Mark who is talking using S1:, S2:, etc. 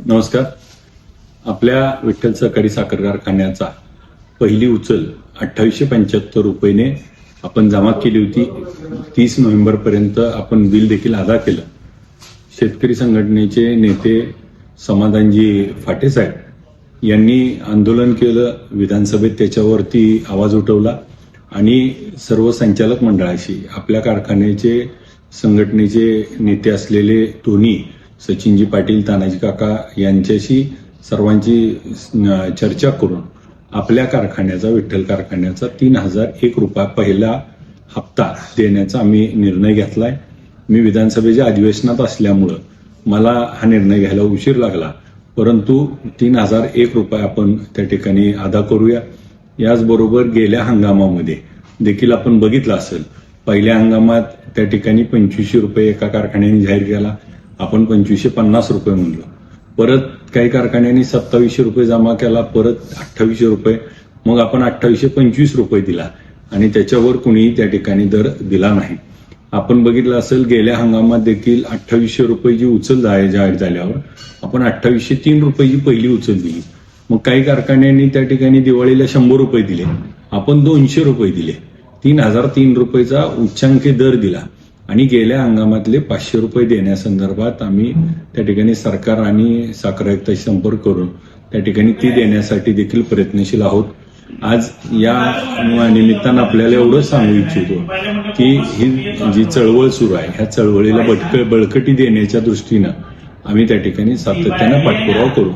S1: नमस्कार. आपल्या विठ्ठल सहकारी साखर कारखान्याचा पहिली उचल 2875 रुपयाने आपण जमा केली होती. 30 नोव्हेंबर पर्यंत आपण बिल देखील अदा केलं. शेतकरी संघटनेचे नेते समाधानजी फाटे साहेब यांनी आंदोलन केलं, विधानसभेत त्याच्यावरती आवाज उठवला आणि सर्व संचालक मंडळाशी आपल्या कारखान्याचे संघटनेचे नेते असलेले दोन्ही सचिनजी पाटील, तानाजी काका यांच्याशी सर्वांची चर्चा करून आपल्या कारखान्याचा, विठ्ठल कारखान्याचा 3001 रुपया पहिला हप्ता देण्याचा आम्ही निर्णय घेतलाय. मी विधानसभेच्या अधिवेशनात असल्यामुळं मला हा निर्णय घ्यायला उशीर लागला, परंतु 3001 रुपये आपण त्या ठिकाणी अदा करूया. याचबरोबर गेल्या हंगामामध्ये देखील आपण बघितलं असेल, पहिल्या हंगामात त्या ठिकाणी 2500 रुपये एका कारखान्याने जाहीर केला, आपण 2550 रुपये म्हणलो. परत काही कारखान्यांनी 2700 रुपये जमा केला, परत 2800 रुपये, मग आपण 2825 रुपये दिला आणि त्याच्यावर कुणीही त्या ठिकाणी दर दिला नाही. आपण बघितलं असेल, गेल्या हंगामात देखील 2800 रुपयाची उचल जाहीर झाल्यावर आपण 2803 रुपयाची पहिली उचल दिली. मग काही कारखान्यांनी त्या ठिकाणी दिवाळीला 100 रुपये दिले, आपण 200 रुपये दिले, 3003 रुपयेचा उच्चांकी दर दिला आणि गेल्या हंगामातले 500 रुपये देण्यासंदर्भात आम्ही त्या ठिकाणी सरकार आणि साखर आयुक्ताशी संपर्क करून त्या ठिकाणी ती देण्यासाठी देखील प्रयत्नशील आहोत. आज या निमित्तानं आपल्याला एवढं सांगू इच्छितो की ही जी चळवळ सुरू आहे, ह्या चळवळीला बळकटी देण्याच्या दृष्टीनं आम्ही त्या ठिकाणी सातत्यानं पाठपुरावा करू.